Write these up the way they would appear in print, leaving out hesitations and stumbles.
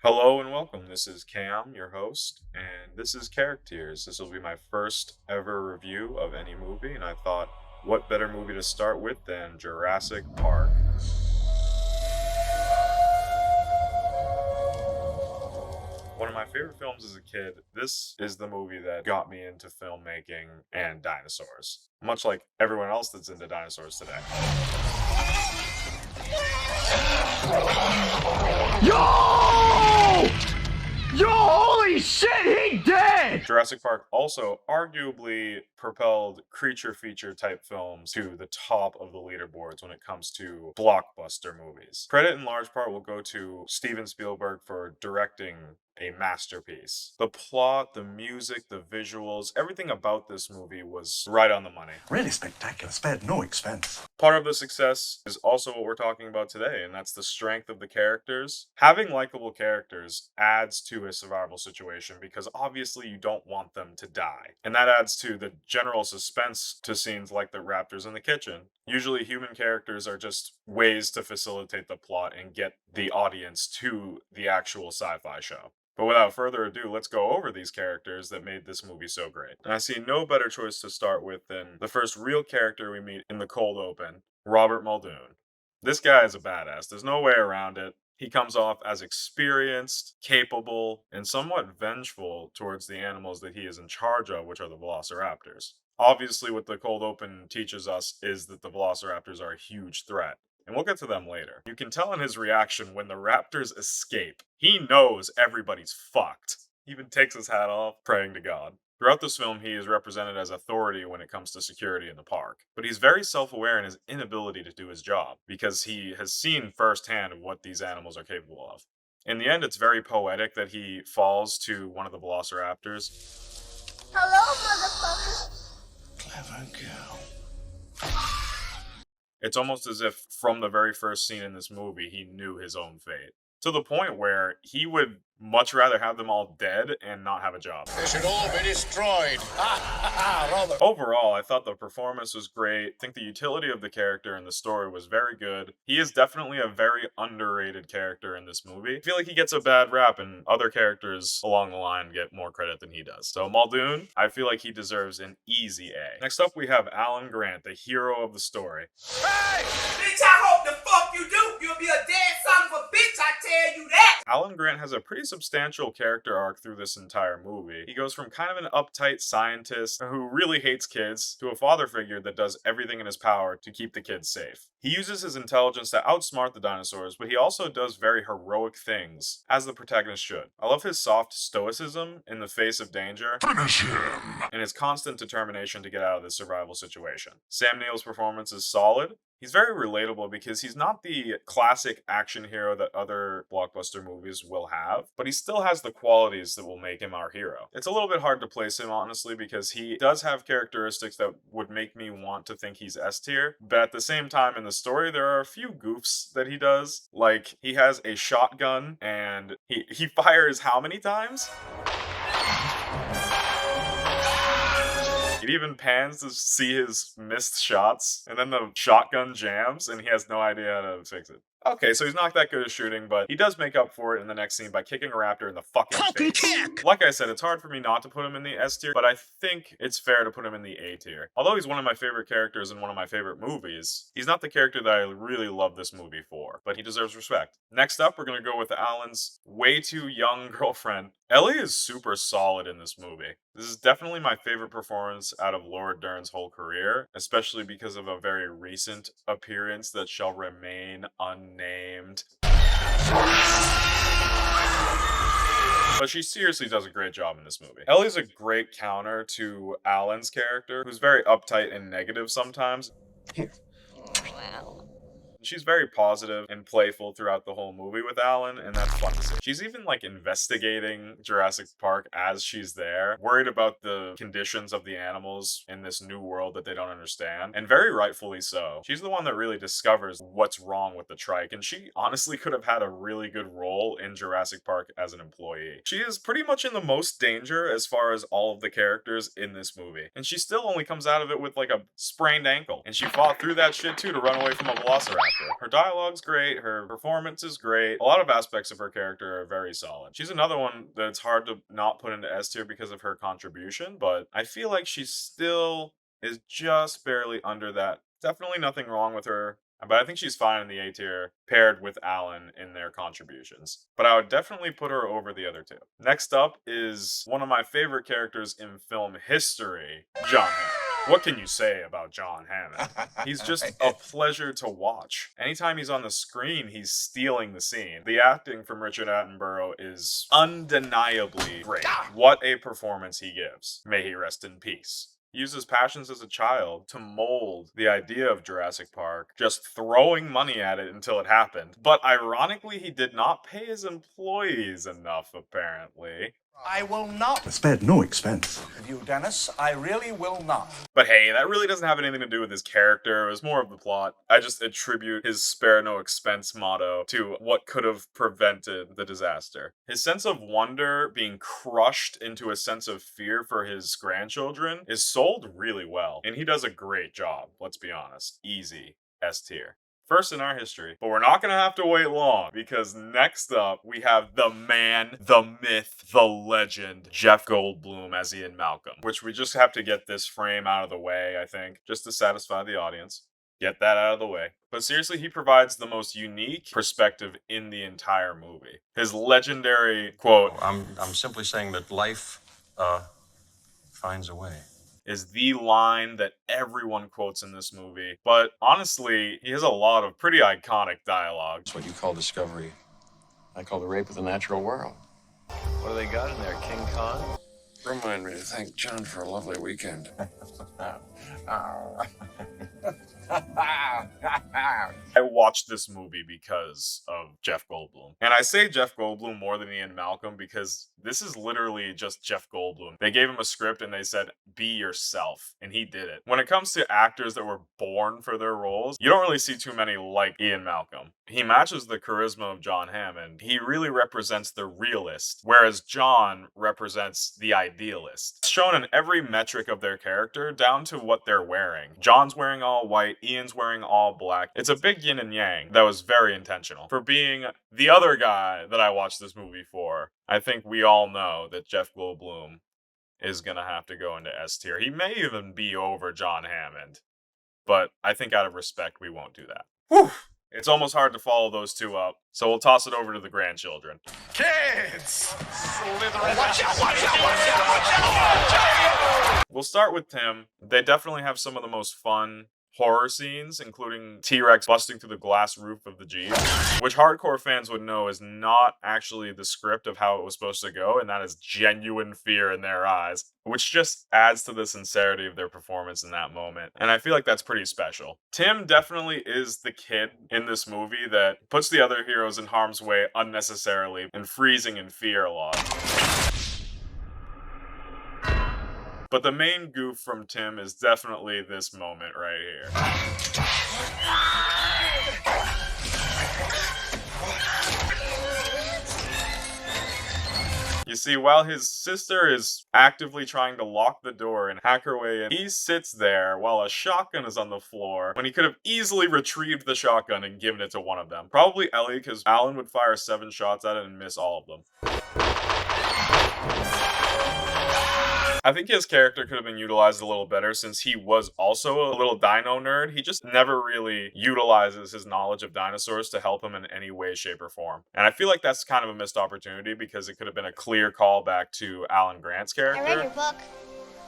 Hello and welcome. This is Cam, your host, and this is Characters. This will be my first ever review of any movie, and I thought, what better movie to start with than Jurassic Park? One of my favorite films as a kid, this is the movie that got me into filmmaking and dinosaurs, much like everyone else that's into dinosaurs today. Yo! Yo, holy shit, he dead! Jurassic Park also arguably propelled creature feature type films to the top of the leaderboards when it comes to blockbuster movies. Credit in large part will go to Steven Spielberg for directing a masterpiece. The plot, the music, the visuals, everything about this movie was right on the money. Really spectacular, spared no expense. Part of the success is also what we're talking about today, and that's the strength of the characters. Having likable characters adds to a survival situation because obviously you don't want them to die. And that adds to the general suspense to scenes like the raptors in the kitchen. Usually, human characters are just ways to facilitate the plot and get the audience to the actual sci fi show. But without further ado, let's go over these characters that made this movie so great. And I see no better choice to start with than the first real character we meet in the cold open, Robert Muldoon. This guy is a badass. There's no way around it. He comes off as experienced, capable, and somewhat vengeful towards the animals that he is in charge of, which are the velociraptors. Obviously, what the cold open teaches us is that the velociraptors are a huge threat. And we'll get to them later. You can tell in his reaction when the raptors escape. He knows everybody's fucked. He even takes his hat off, praying to God. Throughout this film, he is represented as authority when it comes to security in the park. But he's very self-aware in his inability to do his job, because he has seen firsthand what these animals are capable of. In the end, it's very poetic that he falls to one of the velociraptors. Hello, motherfucker. Clever girl. It's almost as if from the very first scene in this movie, he knew his own fate. To the point where he would much rather have them all dead and not have a job. They should all be destroyed. Robert. Overall, I thought the performance was great. I think the utility of the character and the story was very good. He is definitely a very underrated character in this movie. I feel like he gets a bad rap, and other characters along the line get more credit than he does. So Muldoon, I feel like he deserves an easy A. Next up, we have Alan Grant, the hero of the story. Hey! Bitch, I hope the fuck you do! You'll be a dead son of a bitch, I tell you that! Alan Grant has a pretty substantial character arc through this entire movie. He goes from kind of an uptight scientist who really hates kids to a father figure that does everything in his power to keep the kids safe. He uses his intelligence to outsmart the dinosaurs, but he also does very heroic things, as the protagonist should. I love his soft stoicism in the face of danger. Finish him! And his constant determination to get out of this survival situation. Sam Neill's performance is solid. He's very relatable because he's not the classic action hero that other blockbuster movies will have, but he still has the qualities that will make him our hero. It's a little bit hard to place him, honestly, because he does have characteristics that would make me want to think he's S tier, but at the same time in the story, there are a few goofs that he does. Like, he has a shotgun, and he fires how many times? It even pans to see his missed shots, and then the shotgun jams, and he has no idea how to fix it. Okay, so he's not that good at shooting, but he does make up for it in the next scene by kicking a raptor in the fucking face. Kick! Like I said, it's hard for me not to put him in the S tier, but I think it's fair to put him in the A tier. Although he's one of my favorite characters in one of my favorite movies, he's not the character that I really love this movie for, but he deserves respect. Next up, we're gonna go with Alan's way too young girlfriend. Ellie is super solid in this movie. This is definitely my favorite performance out of Laura Dern's whole career, especially because of a very recent appearance that shall remain unnamed. But she seriously does a great job in this movie. Ellie's a great counter to Alan's character, who's very uptight and negative sometimes. She's very positive and playful throughout the whole movie with Alan, and that's fun to see. She's even like investigating Jurassic Park as she's there, worried about the conditions of the animals in this new world that they don't understand, and very rightfully so. She's the one that really discovers what's wrong with the trike, and she honestly could have had a really good role in Jurassic Park as an employee. She is pretty much in the most danger as far as all of the characters in this movie, and she still only comes out of it with like a sprained ankle, and she fought through that shit too to run away from a velociraptor. actor. Her dialogue's great, her performance is great. A lot of aspects of her character are very solid. She's another one that's hard to not put into S tier because of her contribution, but I feel like she still is just barely under that. Definitely nothing wrong with her, but I think she's fine in the A tier paired with Alan in their contributions. But I would definitely put her over the other two. Next up is one of my favorite characters in film history, John Hammond. What can you say about John Hammond? He's just a pleasure to watch. Anytime he's on the screen, he's stealing the scene. The acting from Richard Attenborough is undeniably great. What a performance he gives. May he rest in peace. He used his passions as a child to mold the idea of Jurassic Park, just throwing money at it until it happened. But ironically, he did not pay his employees enough, apparently. I will not. Spared no expense. With you, Dennis, I really will not. But hey, that really doesn't have anything to do with his character. It was more of the plot. I just attribute his spare no expense motto to what could have prevented the disaster. His sense of wonder being crushed into a sense of fear for his grandchildren is sold really well. And he does a great job, let's be honest. Easy. S tier. First in our history, but we're not gonna have to wait long because next up we have the man, the myth, the legend, Jeff Goldblum as Ian Malcolm, which we just have to get this frame out of the way, I think, just to satisfy the audience. Get that out of the way. But seriously, he provides the most unique perspective in the entire movie. His legendary quote, I'm simply saying that life finds a way, is the line that everyone quotes in this movie. But honestly, he has a lot of pretty iconic dialogue. it's what you call discovery. I call the rape of the natural world. What do they got in there, King Kong? Remind me to thank John for a lovely weekend. I watched this movie because of Jeff Goldblum. And I say Jeff Goldblum more than Ian Malcolm because this is literally just Jeff Goldblum. They gave him a script and they said, be yourself. And he did it. When it comes to actors that were born for their roles, you don't really see too many like Ian Malcolm. He matches the charisma of John Hammond. He really represents the realist, whereas John represents the idealist. It's shown in every metric of their character, down to what they're wearing. John's wearing all white, Ian's wearing all black. It's a big yin and yang that was very intentional. For being the other guy that I watched this movie for, I think we all know that Jeff Goldblum is gonna have to go into S tier. He may even be over John Hammond, but I think out of respect, we won't do that. Whew! It's almost hard to follow those two up, so we'll toss it over to the grandchildren. Kids! We'll start with Tim. They definitely have some of the most fun horror scenes, including T-Rex busting through the glass roof of the Jeep, which hardcore fans would know is not actually the script of how it was supposed to go, and that is genuine fear in their eyes, which just adds to the sincerity of their performance in that moment. And I feel like that's pretty special. Tim definitely is the kid in this movie that puts the other heroes in harm's way unnecessarily and freezing in fear a lot. But the main goof from Tim is definitely this moment right here. You see, while his sister is actively trying to lock the door and hack her way in, he sits there while a shotgun is on the floor when he could have easily retrieved the shotgun and given it to one of them. Probably Ellie, because Alan would fire 7 shots at it and miss all of them. I think his character could have been utilized a little better since he was also a little dino nerd. He just never really utilizes his knowledge of dinosaurs to help him in any way, shape, or form. And I feel like that's kind of a missed opportunity because it could have been a clear callback to Alan Grant's character. I read your book.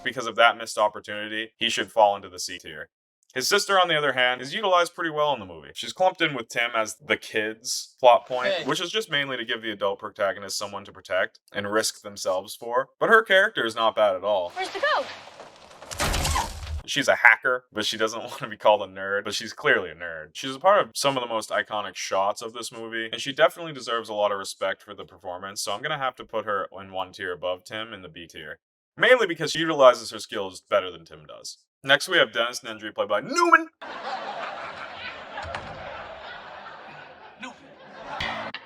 Because of that missed opportunity, he should fall into the C tier. His sister, on the other hand, is utilized pretty well in the movie. She's clumped in with Tim as the kid's plot point, which is just mainly to give the adult protagonist someone to protect and risk themselves for. But her character is not bad at all. Where's the goat? She's a hacker, but she doesn't want to be called a nerd, but she's clearly a nerd. She's a part of some of the most iconic shots of this movie, and she definitely deserves a lot of respect for the performance, so I'm gonna have to put her in one tier above Tim in the B tier. Mainly because she utilizes her skills better than Tim does. Next, we have Dennis Nedry, played by Newman.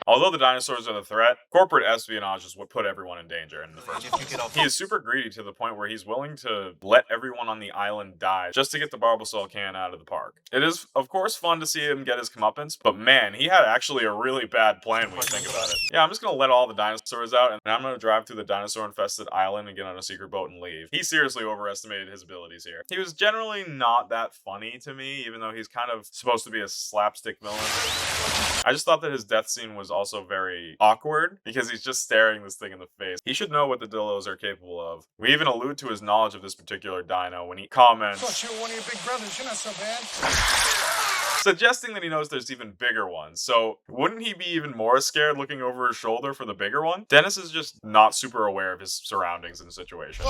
Although the dinosaurs are the threat, corporate espionage is what put everyone in danger in the first place. He is super greedy to the point where he's willing to let everyone on the island die just to get the Barbasol can out of the park. It is, of course, fun to see him get his comeuppance, but man, he had actually a really bad plan when you think about it. Yeah, I'm just gonna let all the dinosaurs out, and I'm gonna drive through the dinosaur-infested island and get on a secret boat and leave. He seriously overestimated his abilities here. He was generally not that funny to me, even though he's kind of supposed to be a slapstick villain. I just thought that his death scene was also very awkward because he's just staring this thing in the face. He should know what the Dillos are capable of. We even allude to his knowledge of this particular dino when he comments, Thought you were one of your big brothers. You're not so bad. suggesting that he knows there's even bigger ones. So wouldn't he be even more scared looking over his shoulder for the bigger one? Dennis is just not super aware of his surroundings and the situation.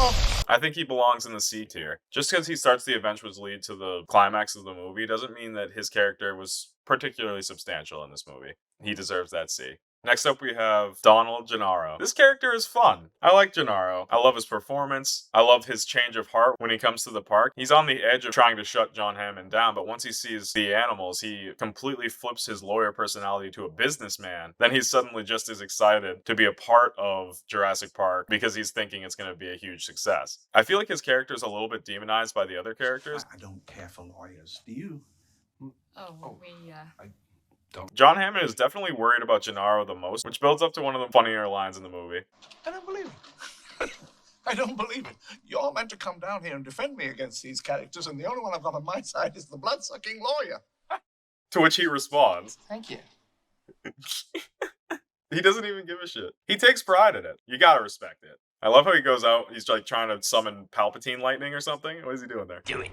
I think he belongs in the C tier. Just because he starts the events which lead to the climax of the movie doesn't mean that his character was particularly substantial in this movie. He deserves that C. Next up, we have Donald Gennaro. This character is fun. I like Gennaro. I love his performance. I love his change of heart when he comes to the park. He's on the edge of trying to shut John Hammond down, but once he sees the animals, he completely flips his lawyer personality to a businessman. Then he's suddenly just as excited to be a part of Jurassic Park because he's thinking it's going to be a huge success. I feel like his character is a little bit demonized by the other characters. I don't care for lawyers. Do you? John Hammond is definitely worried about Gennaro the most, which builds up to one of the funnier lines in the movie. I don't believe it. I don't believe it. You all meant to come down here and defend me against these characters, and the only one I've got on my side is the blood-sucking lawyer. To which he responds, Thank you. he doesn't even give a shit. He takes pride in it. You gotta respect it. I love how he goes out, he's like trying to summon Palpatine lightning or something. What is he doing there? Do it.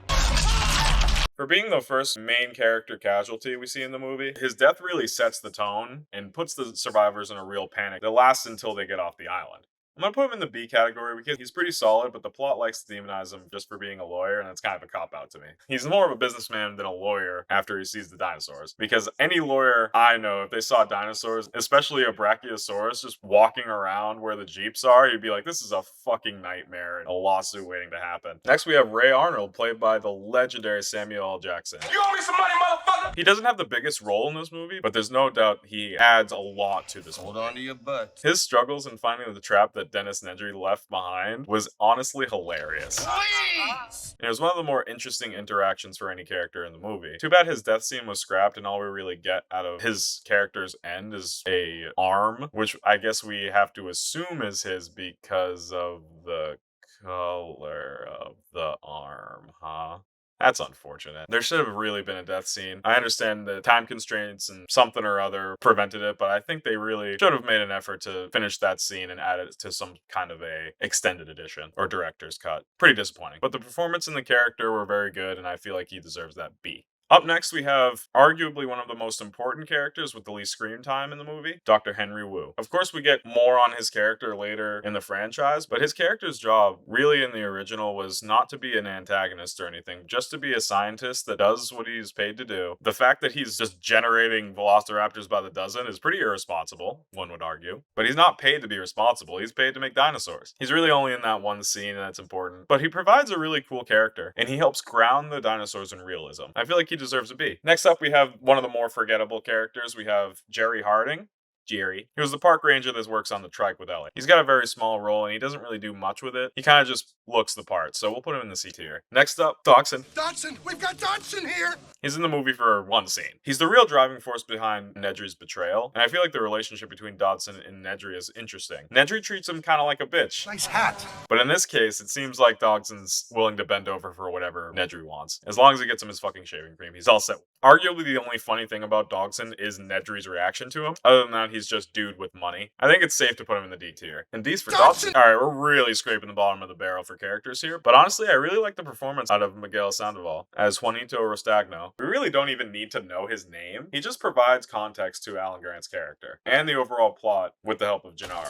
For being the first main character casualty we see in the movie, his death really sets the tone and puts the survivors in a real panic that lasts until they get off the island. I'm gonna put him in the B category because he's pretty solid, but the plot likes to demonize him just for being a lawyer, and it's kind of a cop-out to me. He's more of a businessman than a lawyer after he sees the dinosaurs. Because any lawyer I know, if they saw dinosaurs, especially a Brachiosaurus, just walking around where the Jeeps are, you'd be like, this is a fucking nightmare and a lawsuit waiting to happen. Next, we have Ray Arnold, played by the legendary Samuel L. Jackson. You owe me some money, motherfucker! He doesn't have the biggest role in this movie, but there's no doubt he adds a lot to this movie. Hold on to your butt. His struggles in finding the trap that Dennis Nedry left behind was honestly hilarious. Please! It was one of the more interesting interactions for any character in the movie. Too bad his death scene was scrapped and all we really get out of his character's end is a arm, which I guess we have to assume is his because of the color of the arm, huh? That's unfortunate. There should have really been a death scene. I understand the time constraints and something or other prevented it, but I think they really should have made an effort to finish that scene and add it to some kind of a extended edition or director's cut. Pretty disappointing. But the performance and the character were very good, and I feel like he deserves that B. Up next, we have arguably one of the most important characters with the least screen time in the movie, Dr. Henry Wu. Of course, we get more on his character later in the franchise, but his character's job, really in the original, was not to be an antagonist or anything, just to be a scientist that does what he's paid to do. The fact that he's just generating velociraptors by the dozen is pretty irresponsible, one would argue. But he's not paid to be responsible, he's paid to make dinosaurs. He's really only in that one scene, and that's important. But he provides a really cool character, and he helps ground the dinosaurs in realism. I feel like he deserves a B. Next up, we have one of the more forgettable characters. We have Jerry Harding. Jerry. He was the park ranger that works on the trike with Ellie. He's got a very small role and he doesn't really do much with it. He kind of just looks the part, so we'll put him in the C tier. Next up, Dodson. Dodson! We've got Dodson here! He's in the movie for one scene. He's the real driving force behind Nedry's betrayal, and I feel like the relationship between Dodson and Nedry is interesting. Nedry treats him kind of like a bitch. Nice hat. But in this case, it seems like Dodson's willing to bend over for whatever Nedry wants. As long as he gets him his fucking shaving cream, he's all set. Arguably, the only funny thing about Dodson is Nedry's reaction to him. Other than that, he's just dude with money. I think it's safe to put him in the D tier. And D's for Dodson. Alright, we're really scraping the bottom of the barrel for characters here. But honestly, I really like the performance out of Miguel Sandoval as Juanito Rostagno. We really don't even need to know his name. He just provides context to Alan Grant's character and the overall plot with the help of Gennaro.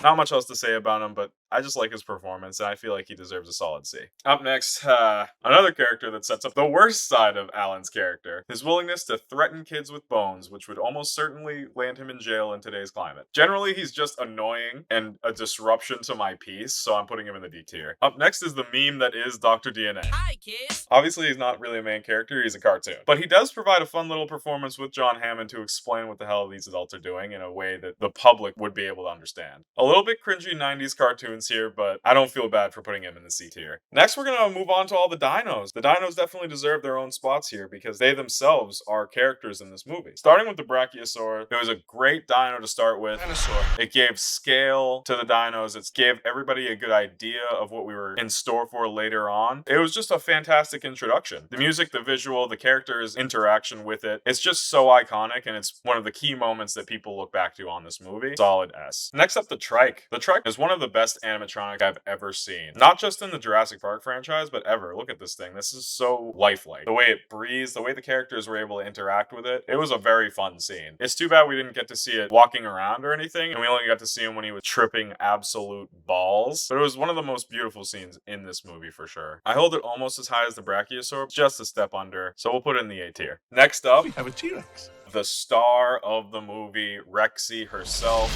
Not much else to say about him, but I just like his performance, and I feel like he deserves a solid C. Up next, another character that sets up the worst side of Alan's character. His willingness to threaten kids with bones, which would almost certainly land him in jail in today's climate. Generally, he's just annoying and a disruption to my peace, so I'm putting him in the D tier. Up next is the meme that is Dr. DNA. Hi, kids. Obviously, he's not really a main character, he's a cartoon. But he does provide a fun little performance with John Hammond to explain what the hell these adults are doing in a way that the public would be able to understand. A little bit cringy 90s cartoons here, but I don't feel bad for putting him in the C tier. Next, we're gonna move on to all the dinos. The dinos definitely deserve their own spots here because they themselves are characters in this movie. Starting with the Brachiosaur, it was a great dino to start with. Dinosaur. It gave scale to the dinos. It gave everybody a good idea of what we were in store for later on. It was just a fantastic introduction. The music, the visual, the characters' interaction with it. It's just so iconic, and it's one of the key moments that people look back to on this movie. Solid S. Next up, the Trike. The Trike is one of the best animatronics I've ever seen. Not just in the Jurassic Park franchise, but ever. Look at this thing. This is so lifelike. The way it breathes, the way the characters were able to interact with it. It was a very fun scene. It's too bad we didn't get to see it walking around or anything, and we only got to see him when he was tripping absolute balls. But it was one of the most beautiful scenes in this movie for sure. I hold it almost as high as the Brachiosaur, just a step under, so we'll put it in the A tier. Next up, We have a T-Rex. the star of the movie, Rexy herself.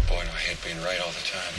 Boy, do I hate being right all the time.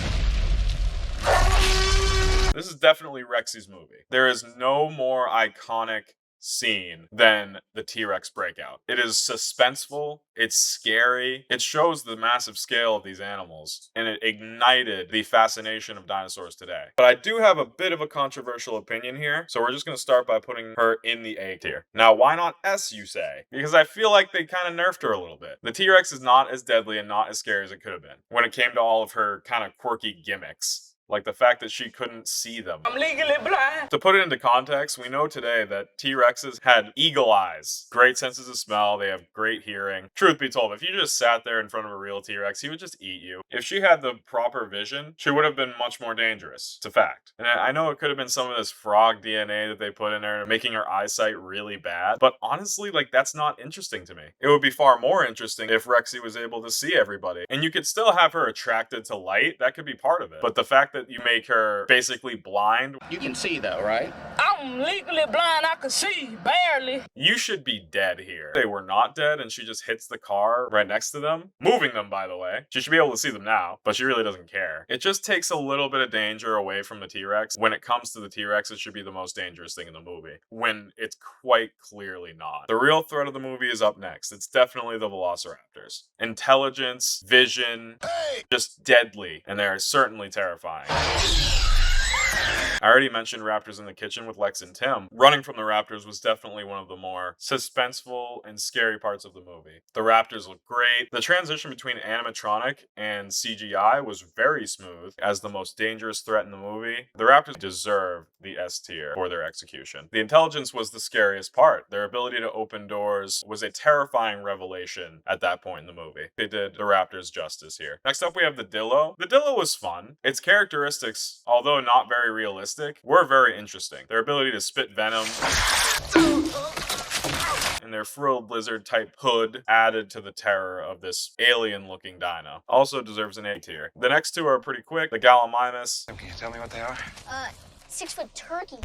This is definitely Rexy's movie. There is no more iconic scene than the T-Rex breakout. It is suspenseful, it's scary, it shows the massive scale of these animals, and it ignited the fascination of dinosaurs today. But I do have a bit of a controversial opinion here, so we're just going to start by putting her in the A tier. Now, why not S, you say? Because I feel like they kind of nerfed her a little bit. The T-Rex is not as deadly and not as scary as it could have been when it came to all of her kind of quirky gimmicks. Like the fact that she couldn't see them. I'm legally blind. To put it into context, we know today that T-Rexes had eagle eyes, great senses of smell, they have great hearing. Truth be told, if you just sat there in front of a real T-Rex, he would just eat you. If she had the proper vision, she would have been much more dangerous. It's a fact. And I know it could have been some of this frog DNA that they put in her, making her eyesight really bad, but honestly, like, that's not interesting to me. It would be far more interesting if Rexy was able to see everybody. And you could still have her attracted to light, that could be part of it. But the fact that you make her basically blind. You can see though, right? I'm legally blind. I can see barely. You should be dead here. They were not dead, and she just hits the car right next to them. Moving them, by the way. She should be able to see them now, but she really doesn't care. It just takes a little bit of danger away from the T-Rex. When it comes to the T-Rex, it should be the most dangerous thing in the movie, when it's quite clearly not. The real threat of the movie is up next. It's definitely the Velociraptors. Intelligence, vision, just deadly, and they're certainly terrifying. I already mentioned Raptors in the Kitchen with Lex and Tim. Running from the Raptors was definitely one of the more suspenseful and scary parts of the movie. The Raptors look great. The transition between animatronic and CGI was very smooth. As the most dangerous threat in the movie, the Raptors deserve the S tier for their execution. The intelligence was the scariest part. Their ability to open doors was a terrifying revelation at that point in the movie. They did the Raptors justice here. Next up, we have the Dillo. The Dillo was fun. Its characteristics, although not very realistic, were very interesting. Their ability to spit venom and their frilled lizard type hood added to the terror of this alien looking dino. Also deserves an A tier. The next two are pretty quick. The Gallimimus. Can you tell me what they are? 6-foot turkey.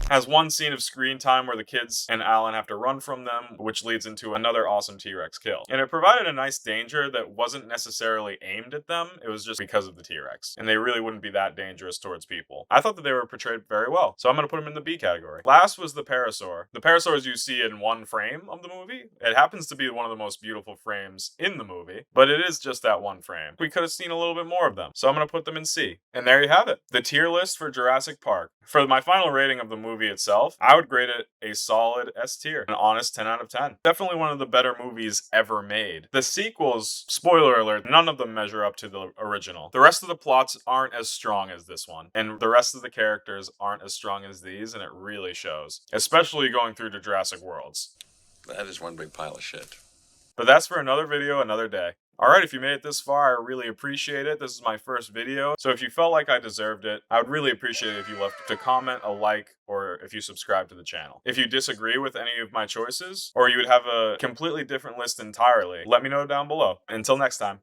Has one scene of screen time where the kids and Alan have to run from them, which leads into another awesome T-Rex kill. And it provided a nice danger that wasn't necessarily aimed at them, it was just because of the T-Rex. And they really wouldn't be that dangerous towards people. I thought that they were portrayed very well, so I'm going to put them in the B category. Last was the Parasaur. The Parasaurs you see in one frame of the movie. It happens to be one of the most beautiful frames in the movie, but it is just that one frame. We could have seen a little bit more of them, so I'm going to put them in C. And there you have it, the tier list for Jurassic Park. For my final rating of the movie itself, I would grade it a solid S tier, an honest 10 out of 10. Definitely one of the better movies ever made. The sequels, spoiler alert, none of them measure up to the original. The rest of the plots aren't as strong as this one, and the rest of the characters aren't as strong as these, and it really shows, especially going through to Jurassic Worlds. That is one big pile of shit. But that's for another video, another day. Alright, if you made it this far, I really appreciate it. This is my first video, so if you felt like I deserved it, I would really appreciate it if you left a comment, a like, or if you subscribe to the channel. If you disagree with any of my choices, or you would have a completely different list entirely, let me know down below. Until next time.